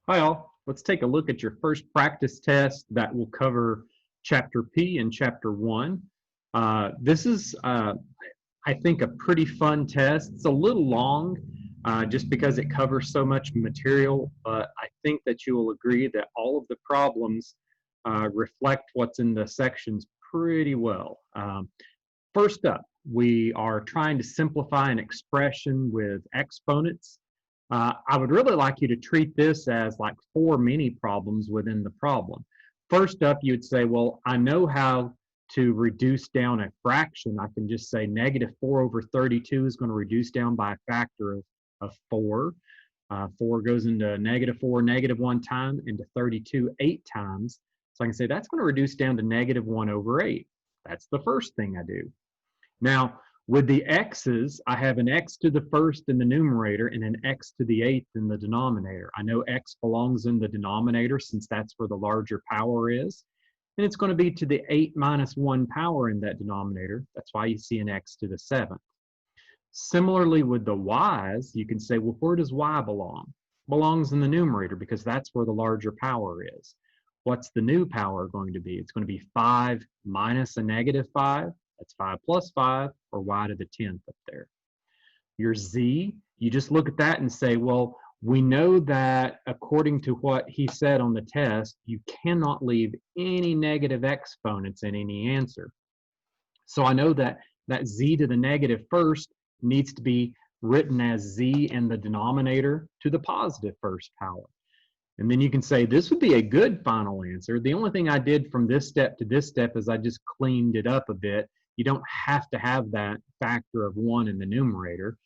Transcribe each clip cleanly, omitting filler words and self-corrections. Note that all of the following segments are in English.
Hi all, let's take a look at your first practice test that will cover Chapter P and Chapter 1. This is, I think, a pretty fun test. It's a little long just because it covers so much material, but I think that you will agree that all of the problems reflect what's in the sections pretty well. First up, we are trying to simplify an expression with exponents. I would really like you to treat this as like 4 mini problems within the problem. First up, you'd say, well, I know how to reduce down a fraction. I can just say negative 4 over 32 is going to reduce down by a factor of 4. 4 goes into negative 4 negative 1 time, into 32 8 times. So I can say that's going to reduce down to negative 1 over 8. That's the first thing I do. Now, with the x's, I have an x to the first in the numerator and an x to the eighth in the denominator. I know x belongs in the denominator since that's where the larger power is. And it's going to be to the 8 minus 1 power in that denominator. That's why you see an x to the 7th. Similarly with the y's, you can say, well, where does y belong? Belongs in the numerator because that's where the larger power is. What's the new power going to be? It's going to be 5 minus a negative 5. That's 5 plus 5, or y to the 10th up there. Your z, you just look at that and say, well, we know that according to what he said on the test, you cannot leave any negative exponents in any answer. So I know that that z to the negative first needs to be written as z in the denominator to the positive first power. And then you can say this would be a good final answer. The only thing I did from this step to this step is I just cleaned it up a bit. You don't have to have that factor of 1 in the numerator.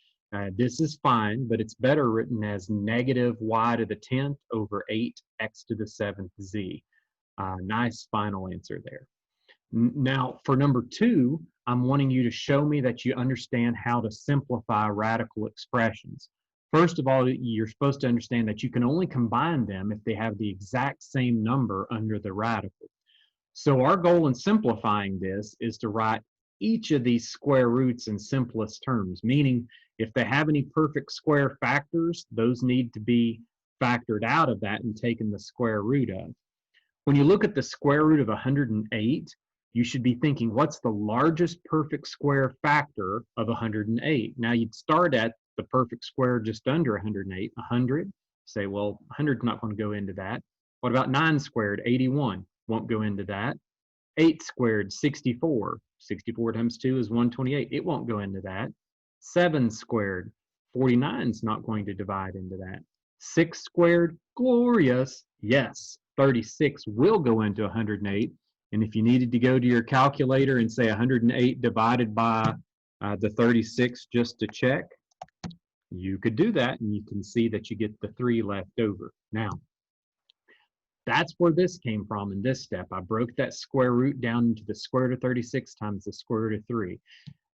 This is fine, but it's better written as negative y to the 10th over 8x to the 7th z. Nice final answer there. Now, for number 2, I'm wanting you to show me that you understand how to simplify radical expressions. First of all, you're supposed to understand that you can only combine them if they have the exact same number under the radical. So our goal in simplifying this is to write each of these square roots in simplest terms, meaning if they have any perfect square factors, those need to be factored out of that and taken the square root of. When you look at the square root of 108, you should be thinking, what's the largest perfect square factor of 108? Now you'd start at the perfect square just under 108, 100. Say, well, 100 is not going to go into that. What about 9 squared, 81? Won't go into that. 8 squared, 64. 64 times 2 is 128. It won't go into that. 7 squared, 49 is not going to divide into that. 6 squared, glorious. Yes, 36 will go into 108. And if you needed to go to your calculator and say 108 divided by the 36 just to check, you could do that, and you can see that you get the 3 left over. Now, that's where this came from in this step. I broke that square root down into the square root of 36 times the square root of 3.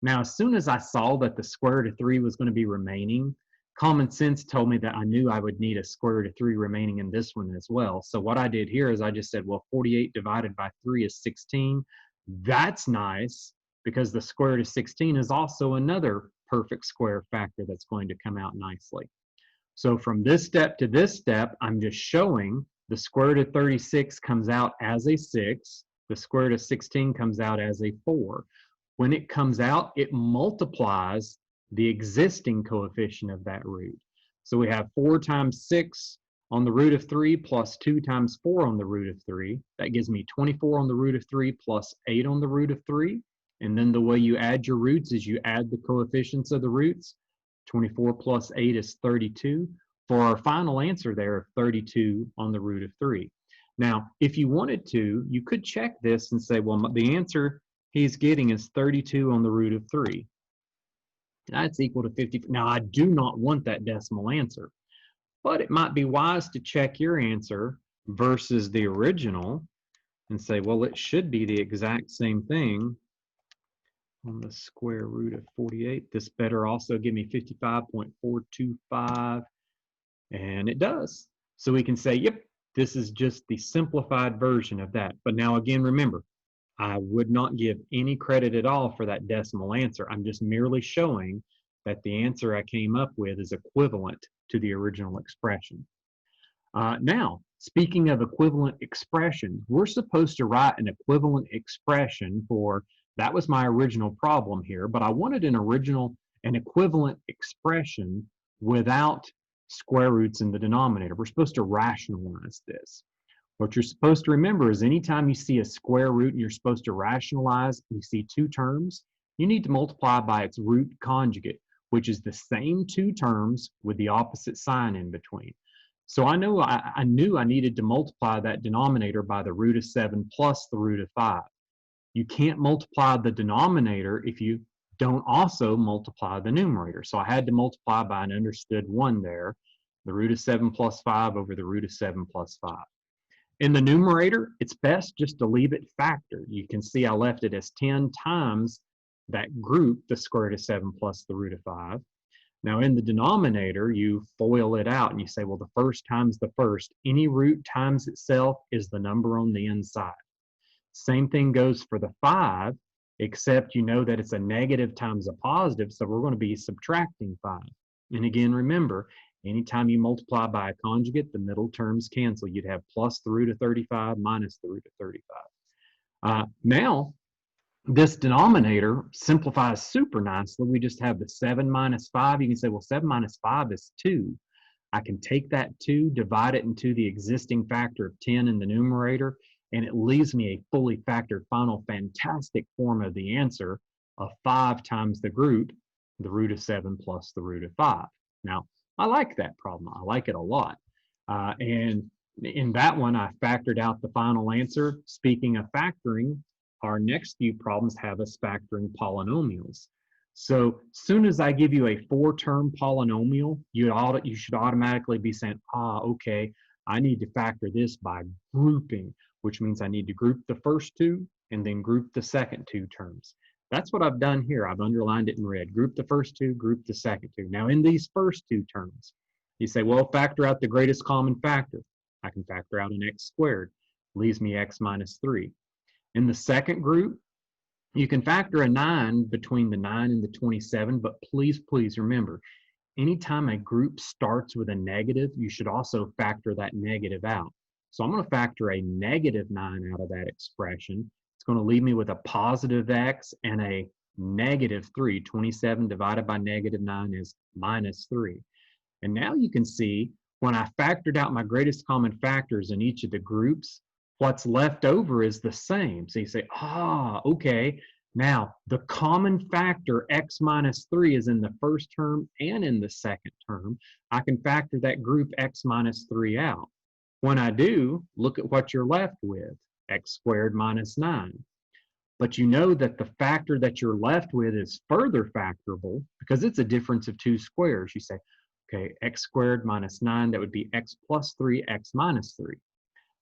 Now, as soon as I saw that the square root of 3 was going to be remaining, common sense told me that I knew I would need a square root of 3 remaining in this one as well. So what I did here is I just said, well, 48 divided by 3 is 16. That's nice because the square root of 16 is also another perfect square factor that's going to come out nicely. So from this step to this step, I'm just showing the square root of 36 comes out as a 6. The square root of 16 comes out as a 4. When it comes out, it multiplies the existing coefficient of that root. So we have 4 times 6 on the root of 3 plus 2 times 4 on the root of 3. That gives me 24 on the root of 3 plus 8 on the root of 3. And then the way you add your roots is you add the coefficients of the roots. 24 plus 8 is 32. For our final answer there of 32 on the root of 3. Now, if you wanted to, you could check this and say, well, the answer he's getting is 32 on the root of 3. That's equal to 50. Now, I do not want that decimal answer, but it might be wise to check your answer versus the original and say, well, it should be the exact same thing on the square root of 48. This better also give me 55.425, and it does. So we can say, yep, this is just the simplified version of that. But now again, remember, I would not give any credit at all for that decimal answer. I'm just merely showing that the answer I came up with is equivalent to the original expression. Now, speaking of equivalent expressions, we're supposed to write an equivalent expression for, that was my original problem here, but I wanted an equivalent expression without square roots in the denominator. We're supposed to rationalize this. What you're supposed to remember is anytime you see a square root and you're supposed to rationalize, you see two terms, you need to multiply by its root conjugate, which is the same two terms with the opposite sign in between. So I knew I needed to multiply that denominator by the root of 7 plus the root of 5. You can't multiply the denominator if you don't also multiply the numerator. So I had to multiply by an understood 1 there, the root of 7 plus 5 over the root of 7 plus 5. In the numerator, it's best just to leave it factored. You can see I left it as 10 times that group, the square root of 7 plus the root of 5. Now in the denominator, you FOIL it out and you say, well, the first times the first. Any root times itself is the number on the inside. Same thing goes for the 5, except you know that it's a negative times a positive, so we're going to be subtracting 5. And again, remember, anytime you multiply by a conjugate, the middle terms cancel. You'd have plus the root of 35 minus the root of 35. Now, this denominator simplifies super nicely. We just have the 7 minus 5. You can say, well, 7 minus 5 is 2. I can take that 2, divide it into the existing factor of 10 in the numerator, and it leaves me a fully factored final fantastic form of the answer of 5 times the group, the root of 7 plus the root of 5. Now, I like that problem. I like it a lot. And in that one, I factored out the final answer. Speaking of factoring, our next few problems have us factoring polynomials. So as soon as I give you a 4-term polynomial, you should automatically be saying, okay, I need to factor this by grouping, which means I need to group the first 2 and then group the second 2 terms. That's what I've done here. I've underlined it in red. Group the first 2, group the second 2. Now in these first 2 terms, you say, well, factor out the greatest common factor. I can factor out an x squared. Leaves me x minus 3. In the second group, you can factor a 9 between the 9 and the 27, but please, please remember, anytime a group starts with a negative, you should also factor that negative out. So I'm going to factor a negative 9 out of that expression. It's going to leave me with a positive x and a negative 3. 27 divided by negative 9 is minus 3. And now you can see when I factored out my greatest common factors in each of the groups, what's left over is the same. So you say, okay, now the common factor x minus 3 is in the first term and in the second term. I can factor that group x minus 3 out. When I do, look at what you're left with, x squared minus 9. But you know that the factor that you're left with is further factorable because it's a difference of 2 squares. You say, okay, x squared minus 9, that would be x plus 3, x minus 3.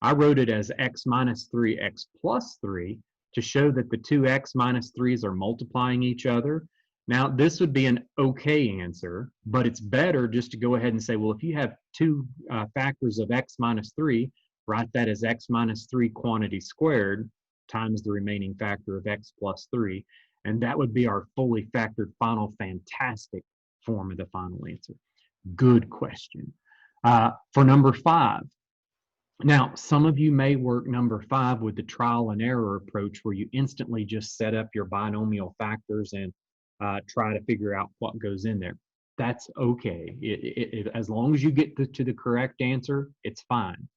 I wrote it as x minus 3, x plus 3 to show that the two x minus 3's are multiplying each other. Now, this would be an okay answer, but it's better just to go ahead and say, well, if you have 2 factors of x minus 3, write that as x minus 3 quantity squared times the remaining factor of x plus 3, and that would be our fully factored final fantastic form of the final answer. Good question. For number 5, now, some of you may work number 5 with the trial and error approach where you instantly just set up your binomial factors and try to figure out what goes in there. That's okay. As long as you get to the correct answer, it's fine.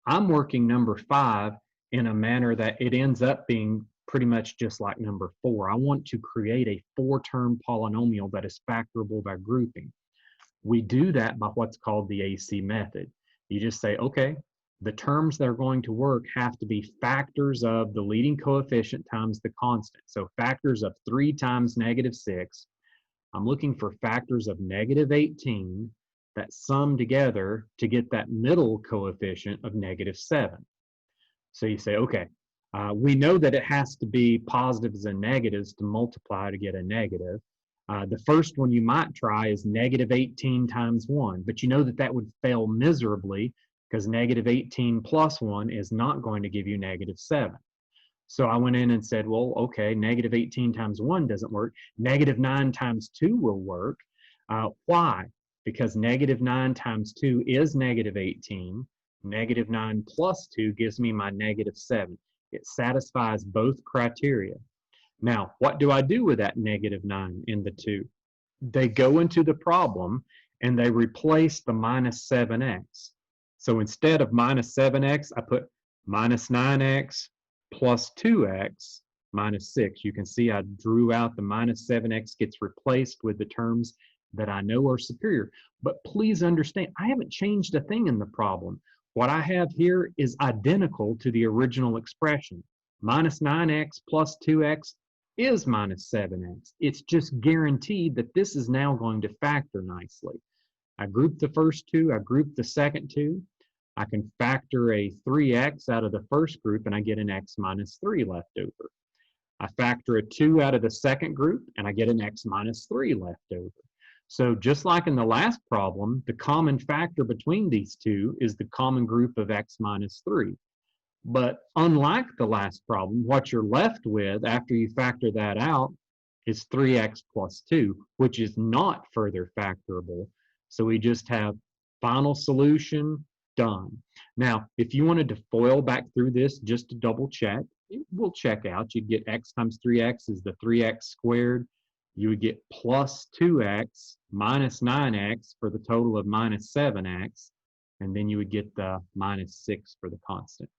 I'm working number 5 in a manner that it ends up being pretty much just like number 4. I want to create a 4-term polynomial that is factorable by grouping. We do that by what's called the AC method. You just say, okay, the terms that are going to work have to be factors of the leading coefficient times the constant. So factors of 3 times negative 6. I'm looking for factors of negative 18 that sum together to get that middle coefficient of negative 7. So you say, okay, we know that it has to be positives and negatives to multiply to get a negative. The first one you might try is negative 18 times 1, but you know that that would fail miserably because negative 18 plus 1 is not going to give you negative 7. So I went in and said, well, okay, negative 18 times 1 doesn't work. Negative 9 times 2 will work. Why? because negative 9 times 2 is negative 18. Negative 9 plus 2 gives me my negative 7. It satisfies both criteria. Now, what do I do with that negative 9 in the 2? They go into the problem and they replace the minus 7x. So instead of minus 7x, I put minus 9x plus 2x minus 6. You can see I drew out the minus 7x gets replaced with the terms that I know are superior. But please understand, I haven't changed a thing in the problem. What I have here is identical to the original expression. Minus 9x plus 2x is minus 7x. It's just guaranteed that this is now going to factor nicely. I group the first two, I group the second two. I can factor a 3x out of the first group and I get an x minus 3 left over. I factor a 2 out of the second group and I get an x minus 3 left over. So just like in the last problem, the common factor between these two is the common group of x minus 3. But unlike the last problem, what you're left with after you factor that out is 3x plus 2, which is not further factorable. So we just have final solution, done. Now, if you wanted to FOIL back through this just to double check, it will check out. You'd get x times 3x is the 3x squared. You would get plus 2x minus 9x for the total of minus 7x. And then you would get the minus 6 for the constant.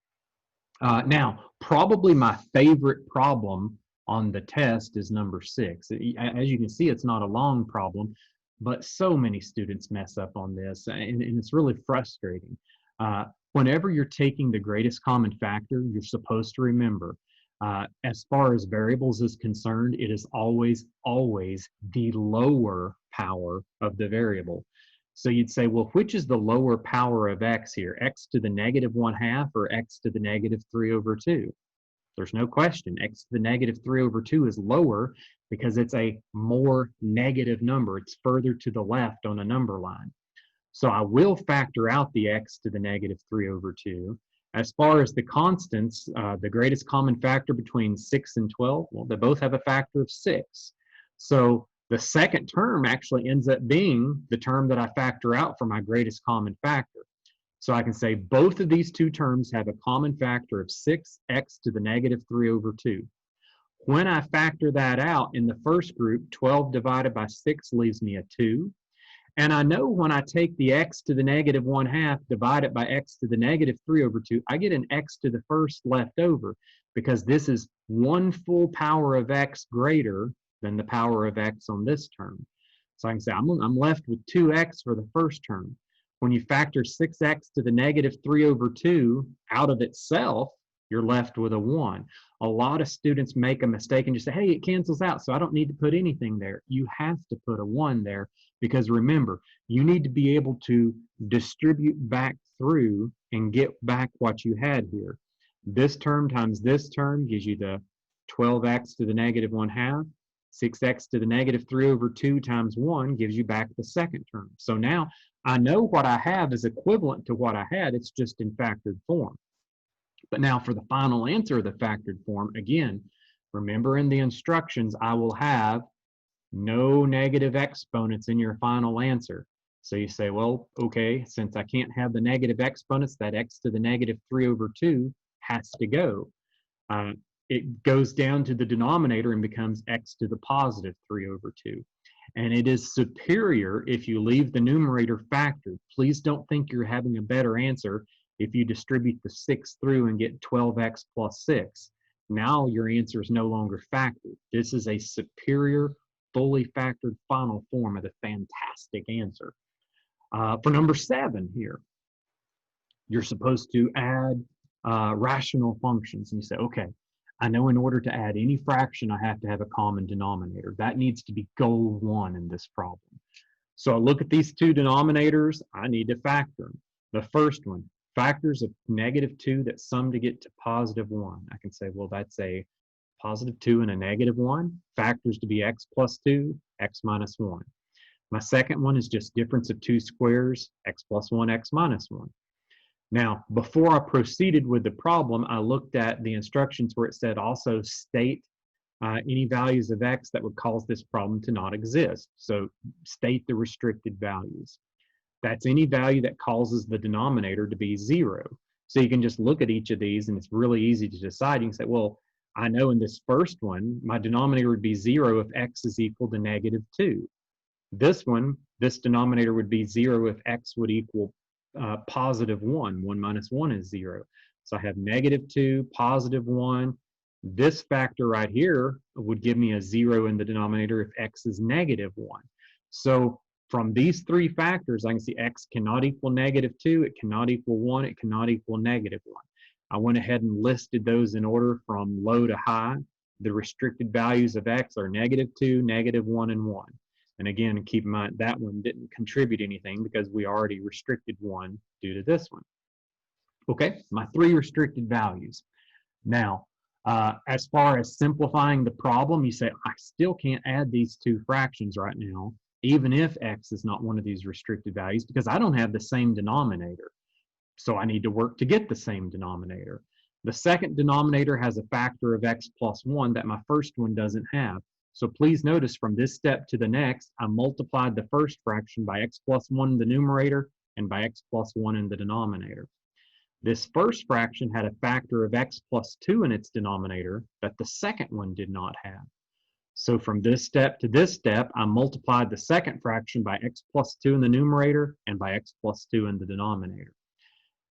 Now, probably my favorite problem on the test is number 6. As you can see, it's not a long problem, but so many students mess up on this, and it's really frustrating. Whenever you're taking the greatest common factor, you're supposed to remember, as far as variables is concerned, it is always the lower power of the variable. So you'd say, well, which is the lower power of x here? X to the negative 1/2 or x to the negative 3/2? There's no question. X to the negative 3/2 is lower because it's a more negative number. It's further to the left on a number line. So I will factor out the x to the negative 3/2. As far as the constants, the greatest common factor between 6 and 12, well, they both have a factor of 6. So the second term actually ends up being the term that I factor out for my greatest common factor. So I can say both of these two terms have a common factor of 6x to the negative 3/2. When I factor that out in the first group, 12 divided by 6 leaves me a 2. And I know when I take the x to the negative 1/2 divided by x to the negative 3/2, I get an x to the first left over because this is one full power of x greater than the power of x on this term. So I can say I'm left with 2x for the first term. When you factor 6x to the negative 3/2 out of itself, you're left with a 1. A lot of students make a mistake and just say, hey, it cancels out, so I don't need to put anything there. You have to put a 1 there because remember, you need to be able to distribute back through and get back what you had here. This term times this term gives you the 12x to the negative 1/2. 6x to the negative 3/2 times 1 gives you back the second term. So now I know what I have is equivalent to what I had. It's just in factored form. But now for the final answer of the factored form, again, remember in the instructions, I will have no negative exponents in your final answer. So you say, well, okay, since I can't have the negative exponents, that x to the negative 3/2 has to go. It goes down to the denominator and becomes x to the positive 3/2. And it is superior if you leave the numerator factored. Please don't think you're having a better answer if you distribute the 6 through and get 12x plus 6. Now your answer is no longer factored. This is a superior, fully factored final form of the fantastic answer. For number 7 here, you're supposed to add rational functions. And you say, okay, I know in order to add any fraction, I have to have a common denominator. That needs to be goal 1 in this problem. So I look at these two denominators, I need to factor them. The first one, factors of negative 2 that sum to get to positive 1. I can say, well, that's a positive 2 and a negative 1. Factors to be x plus 2, x minus 1. My second one is just difference of two squares, x plus 1, x minus 1. Now, before I proceeded with the problem, I looked at the instructions where it said also state any values of x that would cause this problem to not exist. So state the restricted values. That's any value that causes the denominator to be 0. So you can just look at each of these, and it's really easy to decide. You can say, well, I know in this first one, my denominator would be 0 if x is equal to -2. This one, this denominator would be 0 if x would equal +1. 1 minus 1 is 0. So I have -2, +1. This factor right here would give me a 0 in the denominator if x is -1. So from these three factors, I can see x cannot equal -2, it cannot equal 1, it cannot equal -1. I went ahead and listed those in order from low to high. The restricted values of x are -2, -1, and 1. And again, keep in mind that one didn't contribute anything because we already restricted 1 due to this one. Okay, my three restricted values. Now, as far as simplifying the problem, you say, I still can't add these two fractions right now, even if x is not one of these restricted values, because I don't have the same denominator. So I need to work to get the same denominator. The second denominator has a factor of x plus 1 that my first one doesn't have. So please notice from this step to the next, I multiplied the first fraction by x plus 1 in the numerator and by x plus 1 in the denominator. This first fraction had a factor of x plus 2 in its denominator that the second one did not have. So from this step to this step, I multiplied the second fraction by x plus 2 in the numerator and by x plus 2 in the denominator.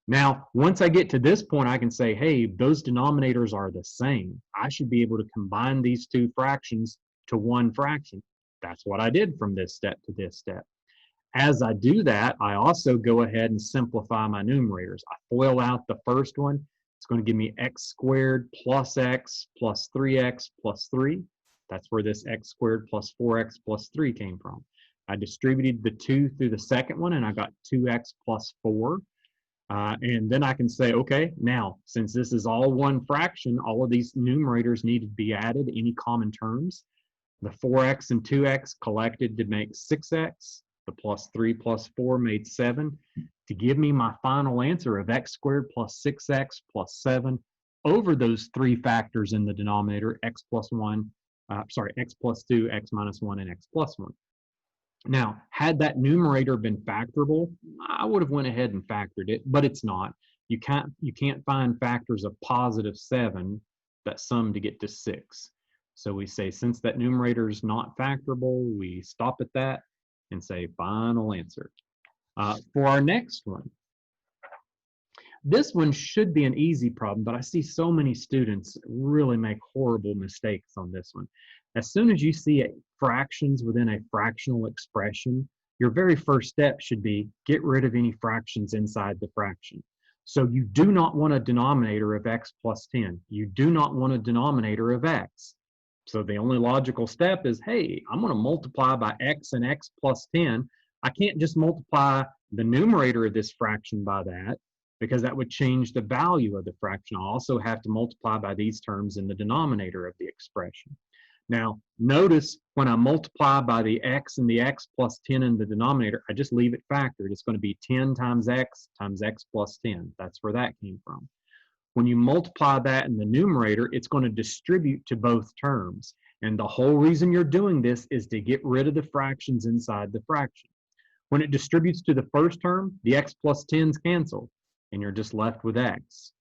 Now, once I get to this point, I can say, hey, those denominators are the same. I should be able to combine these two fractions to one fraction. That's what I did from this step to this step. As I do that, I also go ahead and simplify my numerators. I FOIL out the first one. It's going to give me x squared plus x plus 3x plus 3. That's where this x squared plus 4x plus 3 came from. I distributed the 2 through the second one, and I got 2x plus 4. And then I can say, okay, now, since this is all one fraction, all of these numerators need to be added, any common terms. The 4x and 2x collected to make 6x. The plus 3 plus 4 made 7. To give me my final answer of x squared plus 6x plus 7 over those three factors in the denominator, x plus 2, x minus 1, and x plus 1. Now, had that numerator been factorable, I would have went ahead and factored it, but it's not. You can't find factors of +7 that sum to get to 6. So we say, since that numerator is not factorable, we stop at that and say final answer. For our next one, this one should be an easy problem, but I see so many students really make horrible mistakes on this one. As soon as you see fractions within a fractional expression, your very first step should be get rid of any fractions inside the fraction. So you do not want a denominator of x plus 10. You do not want a denominator of x. So the only logical step is, hey, I'm going to multiply by x and x plus 10. I can't just multiply the numerator of this fraction by that, because that would change the value of the fraction. I'll also have to multiply by these terms in the denominator of the expression. Now, notice when I multiply by the x and the x plus 10 in the denominator, I just leave it factored. It's going to be 10 times x plus 10. That's where that came from. When you multiply that in the numerator, it's going to distribute to both terms. And the whole reason you're doing this is to get rid of the fractions inside the fraction. When it distributes to the first term, the x plus 10's cancel, and you're just left with x.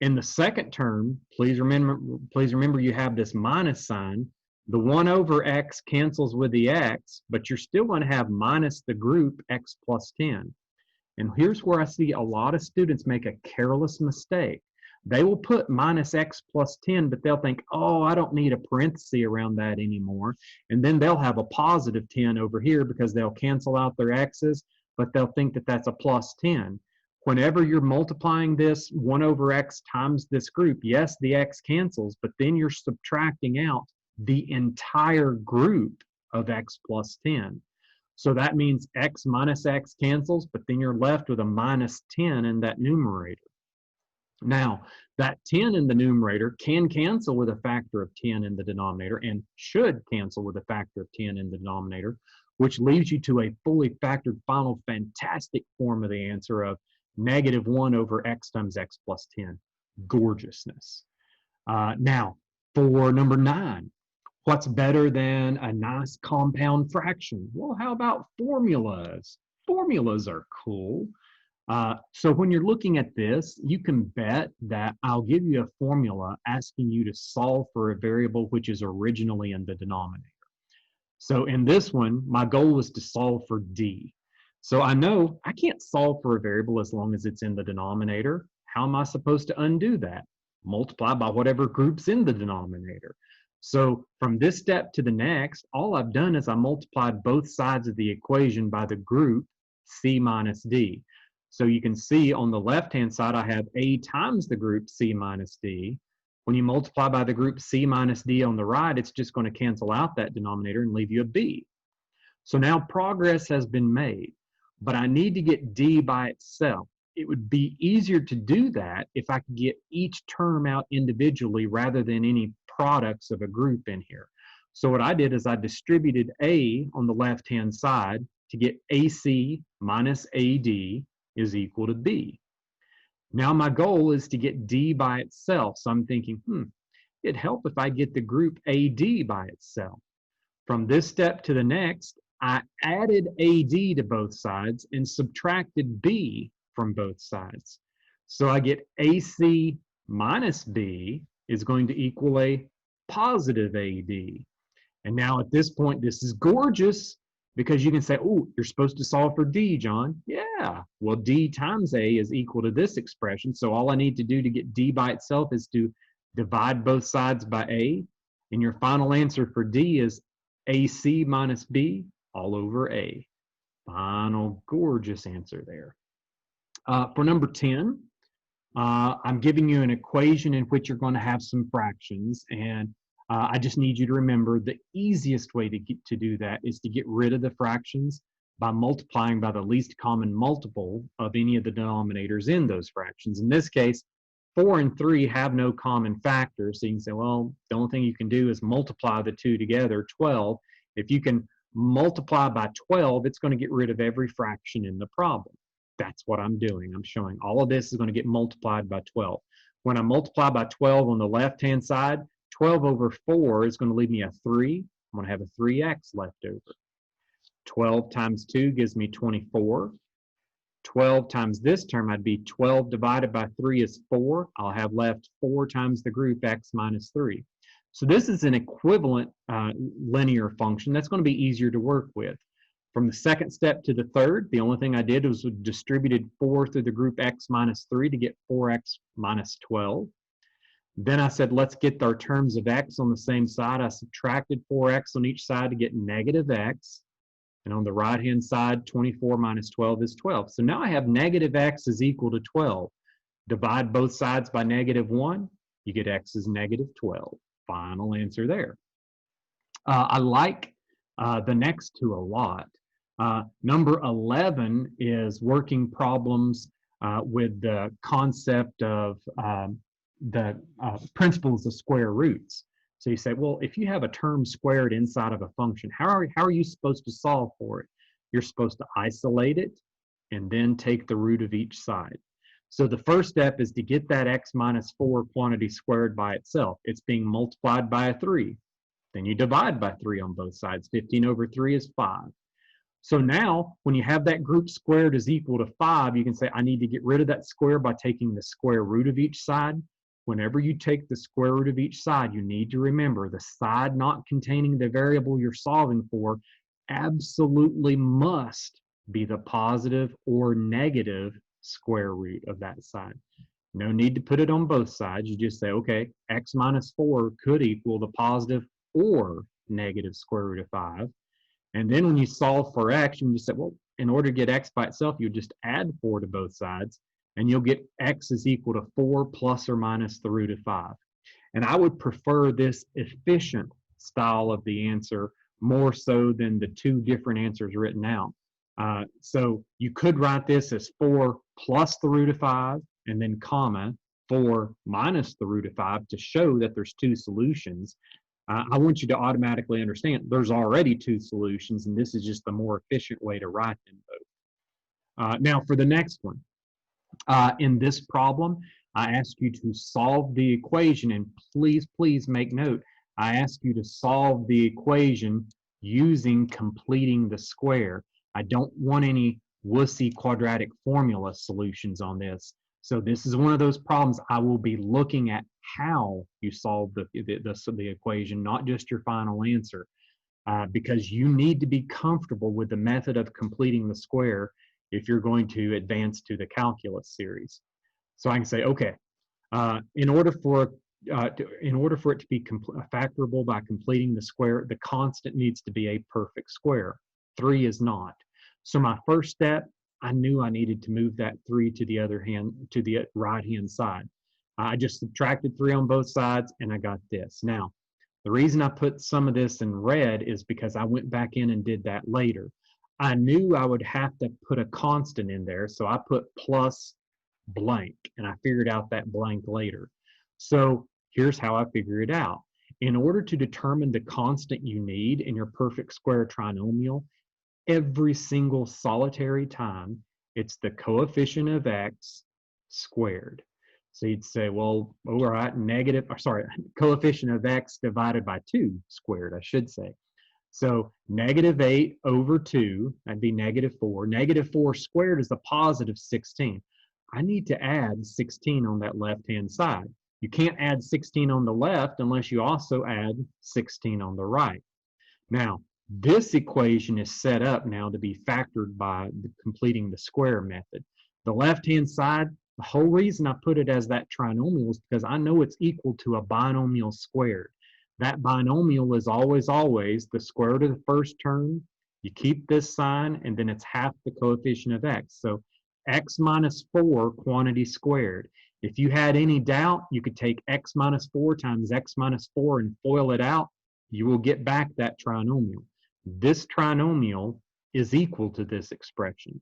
In the second term, please remember you have this minus sign. The 1 over x cancels with the x, but you're still going to have minus the group x plus 10. And here's where I see a lot of students make a careless mistake. They will put minus x plus 10, but they'll think, oh, I don't need a parenthesis around that anymore. And then they'll have a positive 10 over here because they'll cancel out their x's, but they'll think that that's a plus 10. Whenever you're multiplying this 1 over x times this group, yes, the x cancels, but then you're subtracting out the entire group of x plus 10. So that means x minus x cancels, but then you're left with a minus 10 in that numerator. Now, that 10 in the numerator can cancel with a factor of 10 in the denominator and should cancel with a factor of 10 in the denominator, which leaves you to a fully factored final fantastic form of the answer of -1 over x times x plus 10. Gorgeousness. Now, For number 9, what's better than a nice compound fraction? Well, how about formulas? Formulas are cool. So when you're looking at this, you can bet that I'll give you a formula asking you to solve for a variable which is originally in the denominator. So in this one, my goal was to solve for d. So I know I can't solve for a variable as long as it's in the denominator. How am I supposed to undo that? Multiply by whatever group's in the denominator. So from this step to the next, all I've done is I multiplied both sides of the equation by the group c minus d. So you can see on the left-hand side, I have a times the group c minus d. When you multiply by the group c minus d on the right, it's just going to cancel out that denominator and leave you a b. So now progress has been made, but I need to get d by itself. It would be easier to do that if I could get each term out individually rather than any products of a group in here. So what I did is I distributed a on the left-hand side to get ac minus ad is equal to b. Now my goal is to get d by itself. So I'm thinking, it'd help if I get the group AD by itself. From this step to the next, I added AD to both sides and subtracted B from both sides. So I get AC minus B is going to equal a positive AD. And now at this point, this is gorgeous because you can say, oh, you're supposed to solve for D, John. Yeah, well, D times A is equal to this expression. So all I need to do to get D by itself is to divide both sides by A. And your final answer for D is AC minus B all over A. Final gorgeous answer there. For number 10, I'm giving you an equation in which you're going to have some fractions. And I just need you to remember the easiest way to do that is to get rid of the fractions by multiplying by the least common multiple of any of the denominators in those fractions. In this case, 4 and 3 have no common factors. So you can say, well, the only thing you can do is multiply the two together, 12. If you can multiply by 12, it's going to get rid of every fraction in the problem. That's what I'm doing. I'm showing all of this is going to get multiplied by 12. When I multiply by 12 on the left-hand side, 12 over 4 is going to leave me a 3. I'm going to have a 3x left over. 12 times 2 gives me 24. 12 times this term, I'd be 12 divided by 3 is 4. I'll have left 4 times the group x minus 3. So this is an equivalent linear function that's going to be easier to work with. From the second step to the third, the only thing I did was distributed 4 through the group x minus 3 to get 4x minus 12. Then I said, let's get our terms of x on the same side. I subtracted 4x on each side to get negative x. And on the right-hand side, 24 minus 12 is 12. So now I have negative x is equal to 12. Divide both sides by negative 1, you get x is negative 12. Final answer there. I like the next two a lot. Number 11 is working problems with the concept of the principles of square roots. So you say, well, if you have a term squared inside of a function, how are you supposed to solve for it? You're supposed to isolate it and then take the root of each side. So the first step is to get that x minus 4 quantity squared by itself. It's being multiplied by a 3. Then you divide by 3 on both sides. 15 over 3 is 5. So now, when you have that group squared is equal to 5, you can say, I need to get rid of that square by taking the square root of each side. Whenever you take the square root of each side, you need to remember the side not containing the variable you're solving for absolutely must be the positive or negative square root of that side. No need to put it on both sides. You just say, okay, x minus 4 could equal the positive or negative square root of 5. And then when you solve for x, you just say, well, in order to get x by itself, you just add 4 to both sides, and you'll get x is equal to 4 plus or minus the root of 5. And I would prefer this efficient style of the answer more so than the two different answers written out. So you could write this as 4 plus the root of 5, and then comma, 4 minus the root of 5 to show that there's two solutions. I want you to automatically understand there's already two solutions, and this is just the more efficient way to write them both. Now for the next one. In this problem, I ask you to solve the equation, and please, please make note, I ask you to solve the equation using completing the square. I don't want any wussy quadratic formula solutions on this. So this is one of those problems I will be looking at how you solve the equation, not just your final answer, because you need to be comfortable with the method of completing the square if you're going to advance to the calculus series. So I can say, okay, in order for it to be factorable by completing the square, the constant needs to be a perfect square. 3 is not. So my first step, I knew I needed to move that 3 to the right hand side. I just subtracted 3 on both sides and I got this. Now, the reason I put some of this in red is because I went back in and did that later. I knew I would have to put a constant in there, so I put plus blank, and I figured out that blank later. So here's how I figure it out. In order to determine the constant you need in your perfect square trinomial, every single solitary time, it's the coefficient of x squared. So you'd say, well, all right, coefficient of x divided by 2 squared, I should say. So -8 over 2, that'd be -4. -4 squared is a positive 16. I need to add 16 on that left-hand side. You can't add 16 on the left unless you also add 16 on the right. Now, this equation is set up now to be factored by completing the square method. The left-hand side, the whole reason I put it as that trinomial is because I know it's equal to a binomial squared. That binomial is always the square root of the first term. You keep this sign, and then it's half the coefficient of x. So x minus 4 quantity squared. If you had any doubt, you could take x minus 4 times x minus 4 and FOIL it out. You will get back that trinomial. This trinomial is equal to this expression.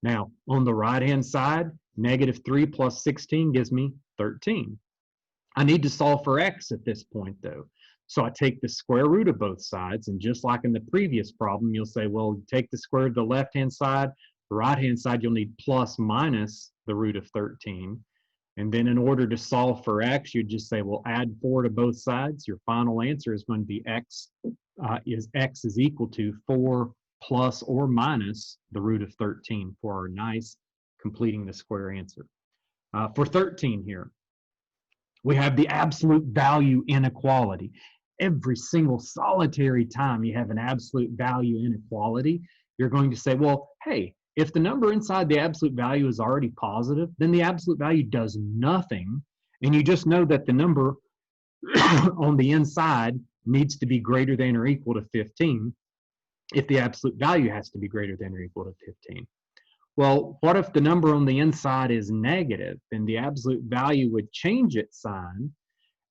Now, on the right-hand side, -3 plus 16 gives me 13. I need to solve for x at this point, though. So I take the square root of both sides, and just like in the previous problem, you'll say, well, take the square root of the left-hand side, the right-hand side, you'll need plus minus the root of 13. And then in order to solve for x, you just say, well, add 4 to both sides. Your final answer is going to be x is equal to 4 plus or minus the root of 13 for our nice completing the square answer. For 13 here, we have the absolute value inequality. Every single solitary time you have an absolute value inequality, you're going to say, well, hey, if the number inside the absolute value is already positive, then the absolute value does nothing, and you just know that the number on the inside needs to be greater than or equal to 15 if the absolute value has to be greater than or equal to 15. Well, what if the number on the inside is negative? Then the absolute value would change its sign.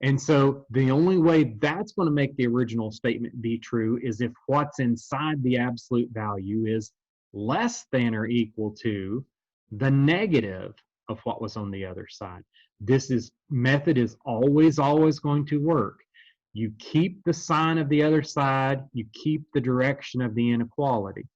And so the only way that's going to make the original statement be true is if what's inside the absolute value is less than or equal to the negative of what was on the other side. This method is always going to work. You keep the sign of the other side, you keep the direction of the inequality.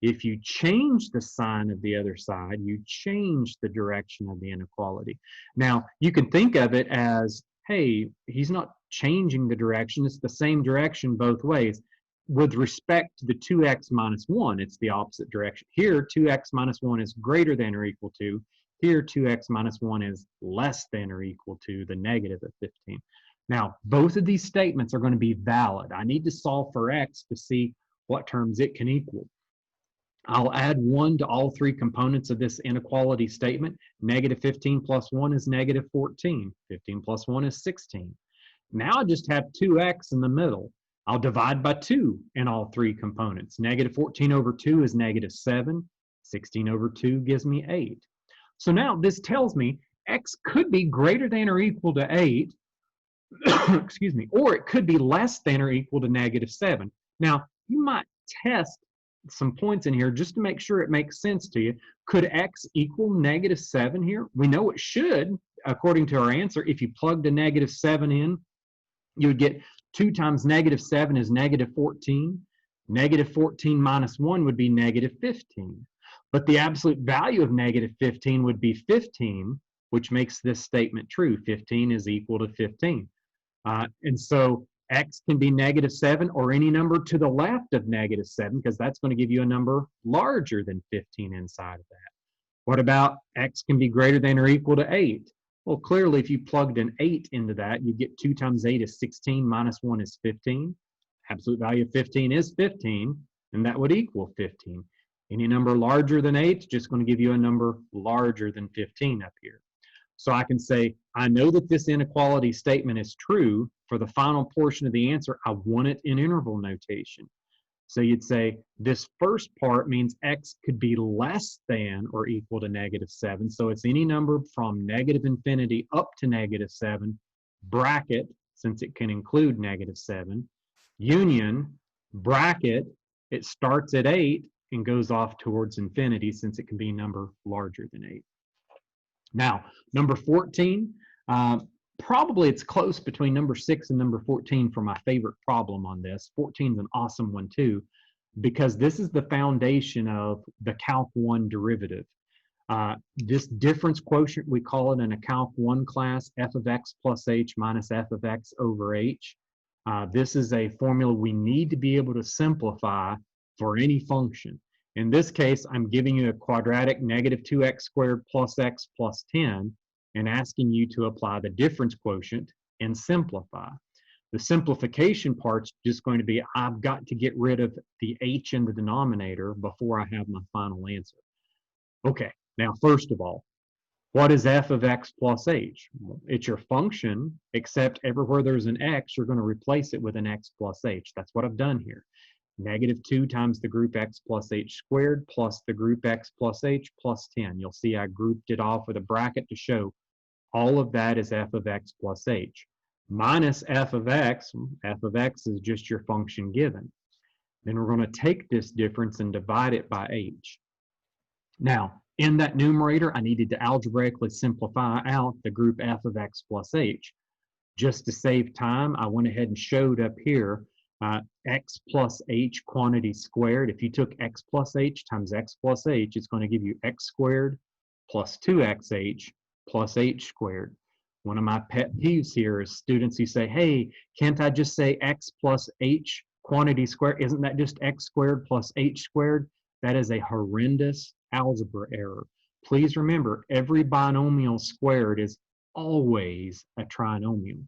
If you change the sign of the other side, you change the direction of the inequality. Now, you can think of it as, hey, he's not changing the direction, it's the same direction both ways. With respect to the 2x minus 1, it's the opposite direction. Here, 2x minus 1 is greater than or equal to. Here, 2x minus 1 is less than or equal to the negative of 15. Now, both of these statements are going to be valid. I need to solve for x to see what terms it can equal. I'll add 1 to all 3 components of this inequality statement. -15 plus 1 is -14. 15 plus 1 is 16. Now I just have 2x in the middle. I'll divide by 2 in all 3 components. -14 over 2 is -7. 16 over 2 gives me 8. So now this tells me x could be greater than or equal to 8, excuse me, or it could be less than or equal to -7. Now, you might test some points in here just to make sure it makes sense to you. Could x equal -7 here? We know it should, according to our answer. If you plugged a -7 in, you would get 2 times -7 is -14. -14 minus 1 would be -15. But the absolute value of -15 would be 15. which makes this statement true. 15 is equal to 15. And so x can be -7 or any number to the left of -7, because that's going to give you a number larger than 15 inside of that. What about x can be greater than or equal to 8? Well, clearly, if you plugged an 8 into that, you get 2 times 8 is 16, minus 1 is 15. Absolute value of 15 is 15, and that would equal 15. Any number larger than 8 is just going to give you a number larger than 15 up here. So I can say, I know that this inequality statement is true. For the final portion of the answer, I want it in interval notation. So you'd say this first part means x could be less than or equal to -7. So it's any number from -infinity up to -7, bracket, since it can include -7, union, bracket, it starts at 8 and goes off towards infinity, since it can be a number larger than 8. Now, number 14, probably it's close between number 6 and number 14 for my favorite problem on this. 14 is an awesome one too, because this is the foundation of the Calc 1 derivative. This difference quotient, we call it in a Calc 1 class, f of x plus h minus f of x over h. This is a formula we need to be able to simplify for any function. In this case, I'm giving you a quadratic -2x squared plus x plus 10 and asking you to apply the difference quotient and simplify. The simplification part's just going to be, I've got to get rid of the h in the denominator before I have my final answer. Okay, now first of all, what is f of x plus h? Well, it's your function, except everywhere there's an x, you're going to replace it with an x plus h. That's what I've done here. -2 times the group x plus h squared plus the group x plus h plus 10. You'll see I grouped it off with a bracket to show all of that is f of x plus h. Minus f of x is just your function given. Then we're going to take this difference and divide it by h. Now, in that numerator, I needed to algebraically simplify out the group f of x plus h. Just to save time, I went ahead and showed up here x plus h quantity squared. If you took x plus h times x plus h, it's going to give you x squared plus 2xh plus h squared. One of my pet peeves here is students who say, hey, can't I just say x plus h quantity squared? Isn't that just x squared plus h squared? That is a horrendous algebra error. Please remember, every binomial squared is always a trinomial.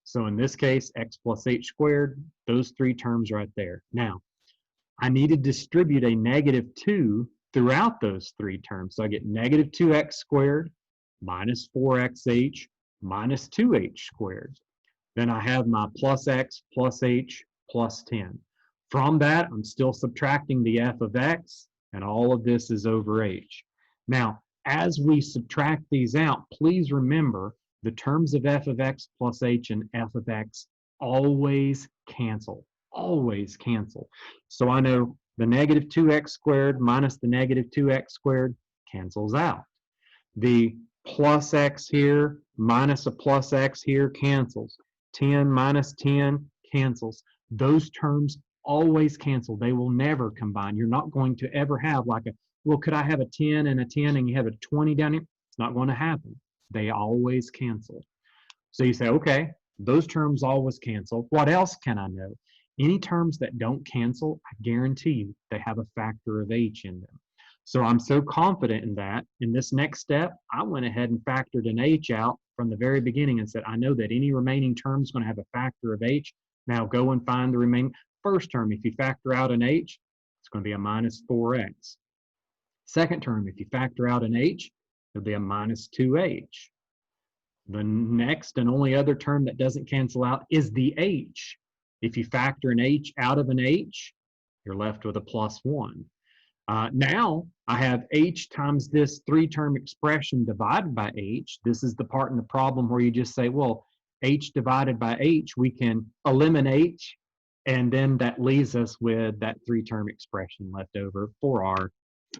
So in this case, x plus h squared, those three terms right there. Now, I need to distribute a -2 throughout those three terms. So I get -2x squared minus 4xh minus 2h squared. Then I have my plus x plus h plus 10. From that, I'm still subtracting the f of x, and all of this is over h. Now, as we subtract these out, please remember the terms of f of x plus h and f of x always cancel. Always cancel. So I know the -2x squared minus the -2x squared cancels out. The plus x here minus a plus x here cancels. 10 minus 10 cancels. Those terms always cancel. They will never combine. You're not going to ever have like a, well, could I have a 10 and a 10 and you have a 20 down here? It's not going to happen. They always cancel. So you say, okay, those terms always cancel. What else can I know? Any terms that don't cancel, I guarantee you they have a factor of h in them. So I'm so confident in that. In this next step, I went ahead and factored an h out from the very beginning and said, I know that any remaining term is going to have a factor of h. Now go and find the remaining first term. If you factor out an h, it's going to be a minus 4x. Second term, if you factor out an h, it'll be a minus 2h. The next and only other term that doesn't cancel out is the h. If you factor an h out of an h, you're left with a plus 1. Now I have h times this three-term expression divided by h. This is the part in the problem where you just say, well, h divided by h, we can eliminate, and then that leaves us with that three-term expression left over for our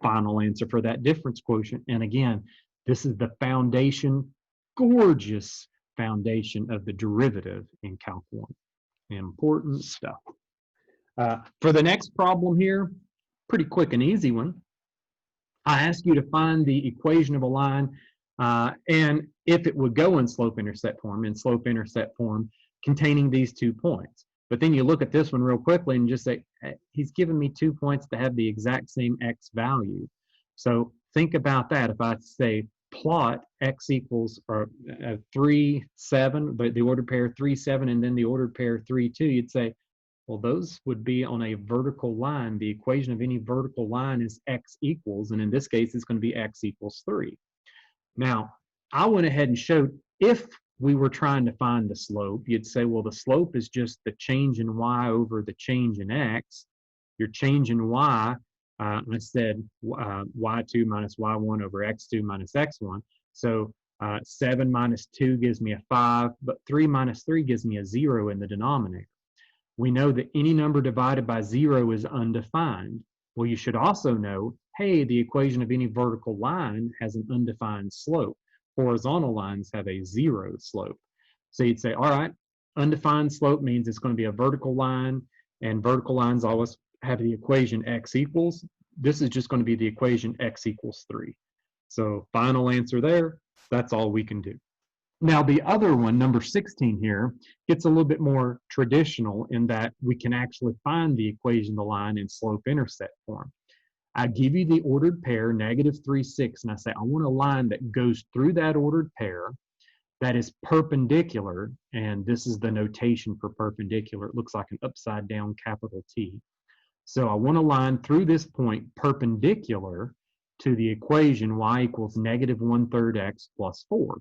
final answer for that difference quotient. And again, this is the foundation, gorgeous foundation of the derivative in Calc 1. Important stuff. For the next problem here, pretty quick and easy one. I ask you to find the equation of a line And if it would go in slope-intercept form containing these 2 points. But then you look at this one real quickly and just say, hey, he's given me 2 points that have the exact same x value. So think about that. If I say plot x equals 3, 7, but the ordered pair 3, 7, and then the ordered pair 3, 2, you'd say, well, those would be on a vertical line. The equation of any vertical line is x equals, and in this case, it's going to be x equals 3. Now, I went ahead and showed if we were trying to find the slope, you'd say, well, the slope is just the change in y over the change in x. Your change in y, I said y2 minus y1 over x2 minus x1. So 7 minus 2 gives me a 5, but 3 minus 3 gives me a 0 in the denominator. We know that any number divided by 0 is undefined. Well, you should also know, hey, the equation of any vertical line has an undefined slope. Horizontal lines have a 0 slope. So you'd say, all right, undefined slope means it's going to be a vertical line, and vertical lines always have the equation x equals. This is just going to be the equation x equals 3. So final answer there, that's all we can do. Now, the other one, number 16 here, gets a little bit more traditional in that we can actually find the equation of the line in slope-intercept form. I give you the ordered pair, -3, 6, and I say I want a line that goes through that ordered pair that is perpendicular, and this is the notation for perpendicular. It looks like an upside-down capital T. So I want a line through this point perpendicular to the equation y equals -1/3 x plus 4.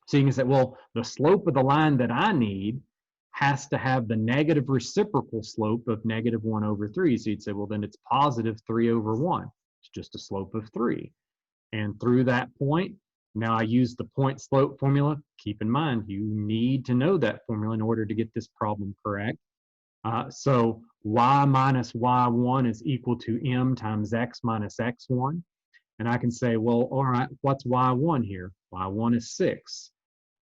So you can say, well, the slope of the line that I need has to have the negative reciprocal slope of -1/3. So you'd say, well, then it's +3/1. It's just a slope of 3. And through that point, now I use the point slope formula. Keep in mind, you need to know that formula in order to get this problem correct. So y minus y1 is equal to m times x minus x1. And I can say, well, all right, what's y1 here? y1 is 6.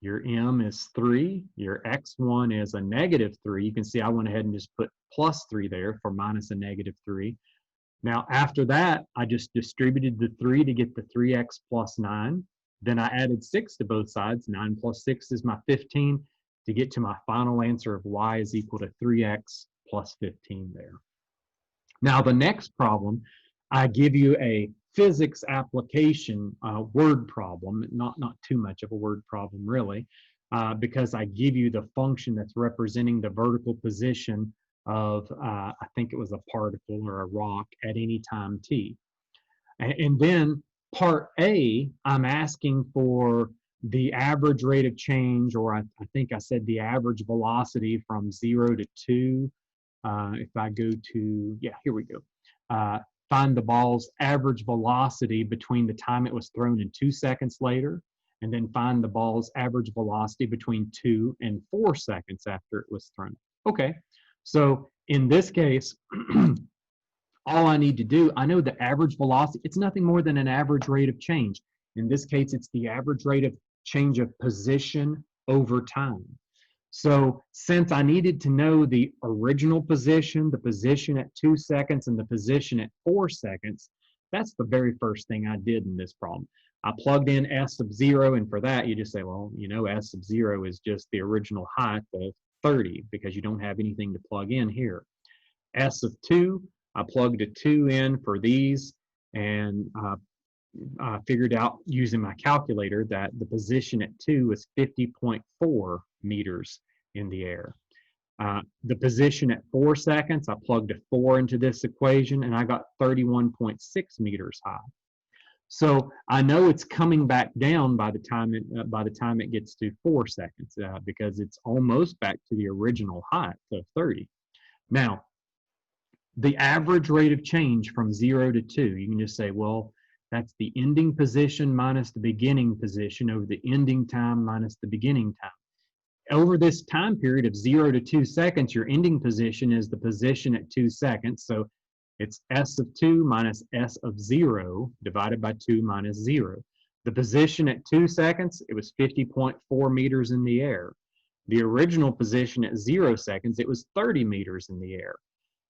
Your m is 3. Your x1 is a -3. You can see I went ahead and just put +3 there for minus a -3. Now, after that, I just distributed the 3 to get the 3x plus 9. Then I added 6 to both sides. 9 plus 6 is my 15 to get to my final answer of y is equal to 3x plus 15 there. Now, the next problem, I give you a physics application word problem, not too much of a word problem really, because I give you the function that's representing the vertical position of, I think it was a particle or a rock at any time t. And then part A, I'm asking for the average rate of change, or I think I said the average velocity from 0 to 2. If I go to, yeah, here we go. Find the ball's average velocity between the time it was thrown and 2 seconds later, and then find the ball's average velocity between 2 and 4 seconds after it was thrown. Okay, so in this case, all I need to do, I know the average velocity, it's nothing more than an average rate of change. In this case, it's the average rate of change of position over time. So since I needed to know the original position, the position at 2 seconds, and the position at 4 seconds, that's the very first thing I did in this problem. I plugged in S of 0, and for that, you just say, well, you know, S of 0 is just the original height of 30, because you don't have anything to plug in here. S of 2, I plugged a 2 in for these, and I figured out using my calculator that the position at 2 is 50.4 meters in the air. The position at 4 seconds, I plugged a 4 into this equation, and I got 31.6 meters high. So I know it's coming back down by the time it gets to 4 seconds, because it's almost back to the original height of 30. Now, the average rate of change from 0 to 2, you can just say, well, that's the ending position minus the beginning position over the ending time minus the beginning time. Over this time period of 0 to 2 seconds, your ending position is the position at 2 seconds. So it's S of 2 minus S of 0 divided by 2 minus 0. The position at 2 seconds, it was 50.4 meters in the air. The original position at 0 seconds, it was 30 meters in the air.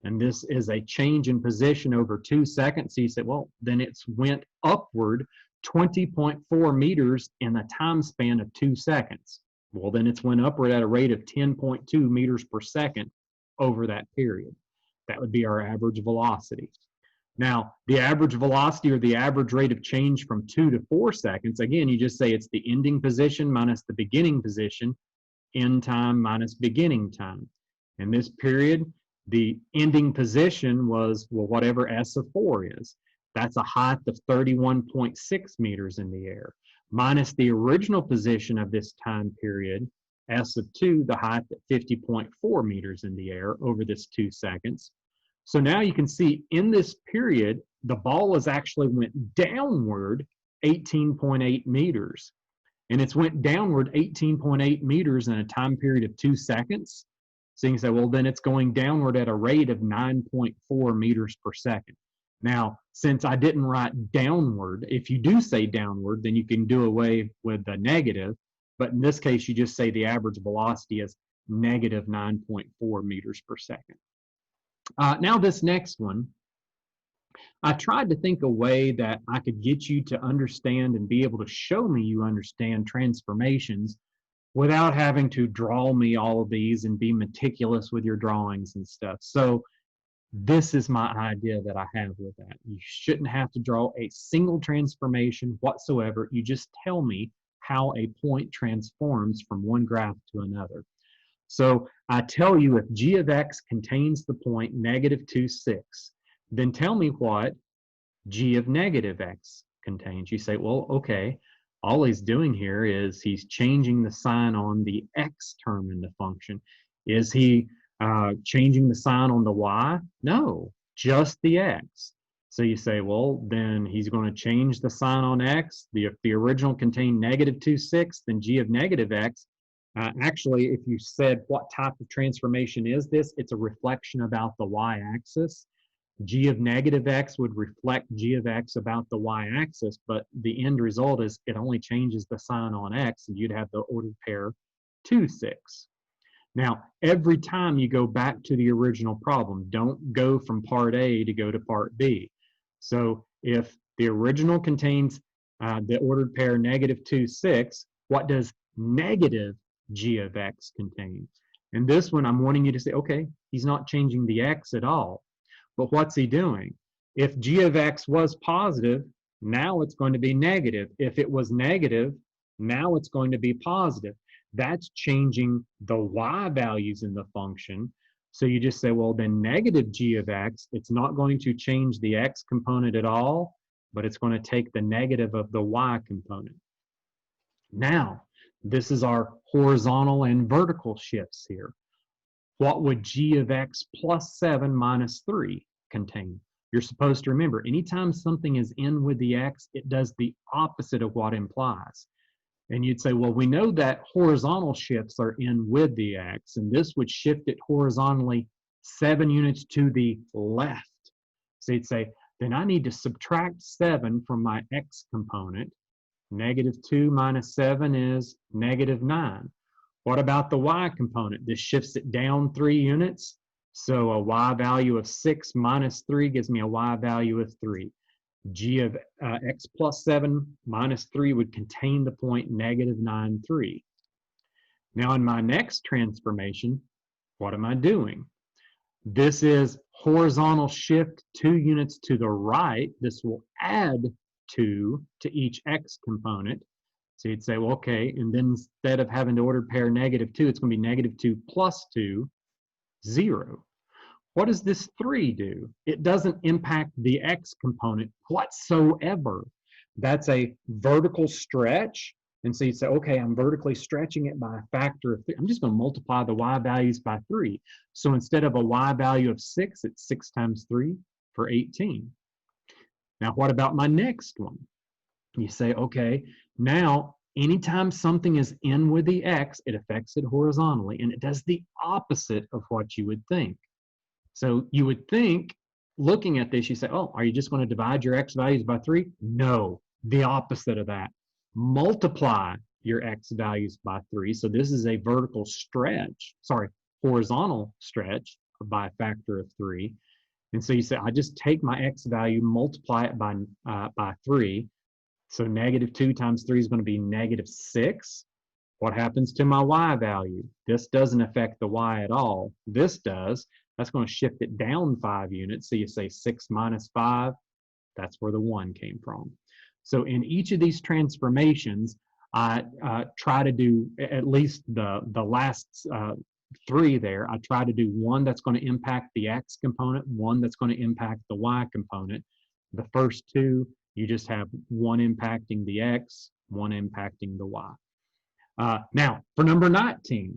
And this is a change in position over 2 seconds. So you say, well, then it's went upward 20.4 meters in a time span of 2 seconds. Well, then it's went upward at a rate of 10.2 meters per second over that period. That would be our average velocity. Now, the average velocity or the average rate of change from 2 to 4 seconds, again, you just say it's the ending position minus the beginning position, end time minus beginning time. In this period, the ending position was, well, whatever S of 4 is. That's a height of 31.6 meters in the air, minus the original position of this time period, S of 2, the height at 50.4 meters in the air over this 2 seconds. So now you can see in this period, the ball has actually went downward 18.8 meters. And it's went downward 18.8 meters in a time period of 2 seconds. So you can say, well, then it's going downward at a rate of 9.4 meters per second. Now, since I didn't write downward, if you do say downward, then you can do away with the negative. But in this case, you just say the average velocity is negative 9.4 meters per second. Now this next one, I tried to think a way that I could get you to understand and be able to show me you understand transformations without having to draw me all of these and be meticulous with your drawings and stuff. So this is my idea that I have with that. You shouldn't have to draw a single transformation whatsoever. You just tell me how a point transforms from one graph to another. So I tell you if g of x contains the point negative 2, 6, then tell me what g of negative x contains. You say, well, okay, all he's doing here is he's changing the sign on the x term in the function. Is he changing the sign on the y? No, just the x. So you say, well, then he's going to change the sign on x. If the original contained negative 2, 6, then g of negative x. Actually, if you said what type of transformation is this, it's a reflection about the y-axis. G of negative x would reflect g of x about the y-axis, but the end result is it only changes the sign on x, and you'd have the ordered pair 2, 6. Now, every time you go back to the original problem, don't go from part A to go to part B. So if the original contains the ordered pair negative 2, 6, what does negative g of x contain? And this one, I'm wanting you to say, okay, he's not changing the x at all. But what's he doing? If g of x was positive, now it's going to be negative. If it was negative, now it's going to be positive. That's changing the y values in the function. So you just say, well, then negative g of x, it's not going to change the x component at all, but it's going to take the negative of the y component. Now, this is our horizontal and vertical shifts here. What would g of x plus 7 minus 3 contain? You're supposed to remember, anytime something is in with the x, it does the opposite of what implies. And you'd say, well, we know that horizontal shifts are in with the x, and this would shift it horizontally 7 units to the left. So you'd say, then I need to subtract 7 from my x component. Negative 2 minus 7 is negative 9. What about the y component? This shifts it down 3 units. So a y value of 6 minus 3 gives me a y value of 3. G of x plus 7 minus 3 would contain the point negative 9, 3. Now in my next transformation, what am I doing? This is horizontal shift 2 units to the right. This will add 2 to each x component. So you'd say, well, okay, and then instead of having to ordered pair negative 2, it's going to be negative 2 plus 2, 0. What does this 3 do? It doesn't impact the x component whatsoever. That's a vertical stretch. And so you say, okay, I'm vertically stretching it by a factor of 3. I'm just going to multiply the y values by 3. So instead of a y value of 6, it's 6 times 3 for 18. Now, what about my next one? You say, okay, now anytime something is in with the x, it affects it horizontally, and it does the opposite of what you would think. So you would think, looking at this, you say, oh, are you just going to divide your x values by 3? No, the opposite of that. Multiply your x values by 3. So this is a vertical stretch, horizontal stretch by a factor of 3. And so you say, I just take my x value, multiply it by 3. So negative 2 times 3 is going to be negative 6. What happens to my y value? This doesn't affect the y at all. This does. That's going to shift it down 5 units. So you say 6 minus 5. That's where the 1 came from. So in each of these transformations, I try to do at least the last 3 there. I try to do one that's going to impact the x component, one that's going to impact the y component. The first 2, you just have one impacting the x, one impacting the y. Now, for number 19,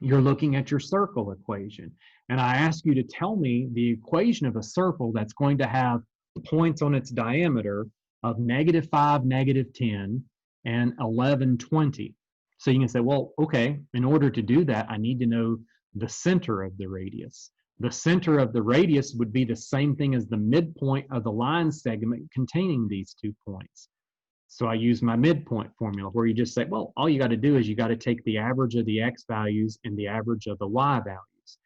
you're looking at your circle equation. And I ask you to tell me the equation of a circle that's going to have points on its diameter of negative 5, negative 10, and 11, 20. So you can say, well, okay, in order to do that, I need to know the center of the radius. The center of the radius would be the same thing as the midpoint of the line segment containing these 2 points. So I use my midpoint formula where you just say, well, all you got to do is you got to take the average of the x values and the average of the y values.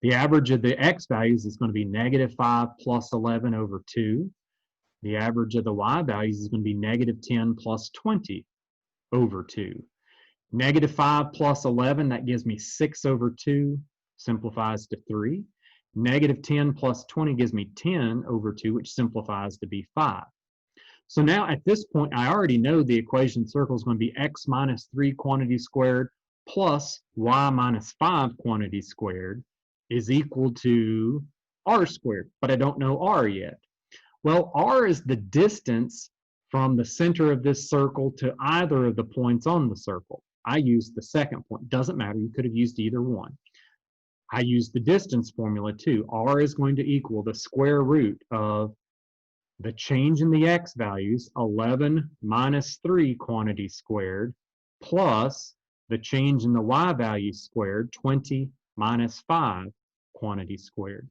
The average of the x values is going to be negative 5 plus 11 over 2. The average of the y values is going to be negative 10 plus 20 over 2. Negative 5 plus 11, that gives me 6 over 2, simplifies to 3. Negative 10 plus 20 gives me 10 over 2, which simplifies to be 5. So now at this point, I already know the equation circle is going to be x minus 3 quantity squared plus y minus 5 quantity squared is equal to r squared, but I don't know r yet. Well, r is the distance from the center of this circle to either of the points on the circle. I used the second point. Doesn't matter. You could have used either one. I used the distance formula too. R is going to equal the square root of the change in the x values, 11 minus 3 quantity squared, plus the change in the y value squared, 20 minus 5 quantity squared.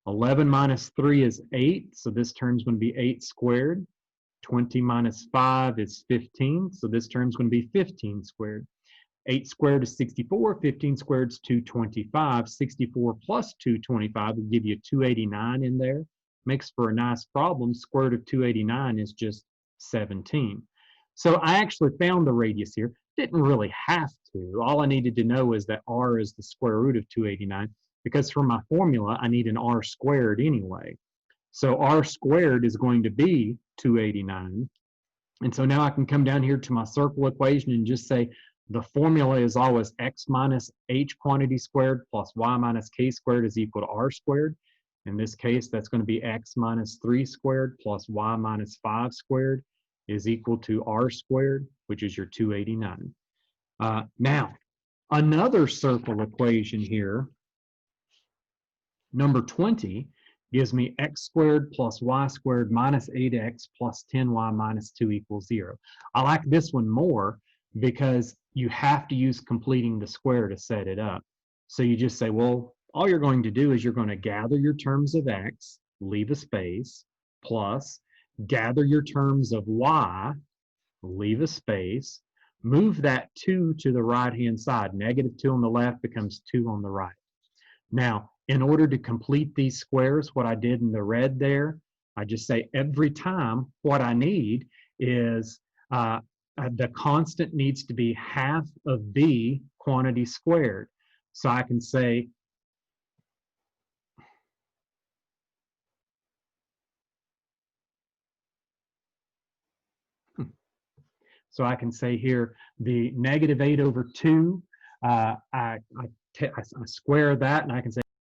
11 minus 3 is 8, so this term's going to be 8 squared. 20 minus 5 is 15, so this term's going to be 15 squared. 8 squared is 64, 15 squared is 225. 64 plus 225 will give you 289 in there. Makes for a nice problem. Square root of 289 is just 17. So I actually found the radius here. Didn't really have to. All I needed to know is that r is the square root of 289, because for my formula, I need an r squared anyway. So r squared is going to be 289. And so now I can come down here to my circle equation and just say the formula is always x minus h quantity squared plus y minus k squared is equal to r squared. In this case, that's going to be x minus 3 squared plus y minus 5 squared is equal to r squared, which is your 289. Now, another circle equation here, number 20, gives me x squared plus y squared minus 8x plus 10y minus 2 equals 0. I like this one more because you have to use completing the square to set it up. So you just say, well, all you're going to do is you're going to gather your terms of x, leave a space, plus gather your terms of y, leave a space, move that 2 to the right-hand side. Negative 2 on the left becomes 2 on the right. Now, in order to complete these squares, what I did in the red there, I just say every time what I need is the constant needs to be half of b quantity squared. So I can say here, the negative 8 over 2, I square that, and I can say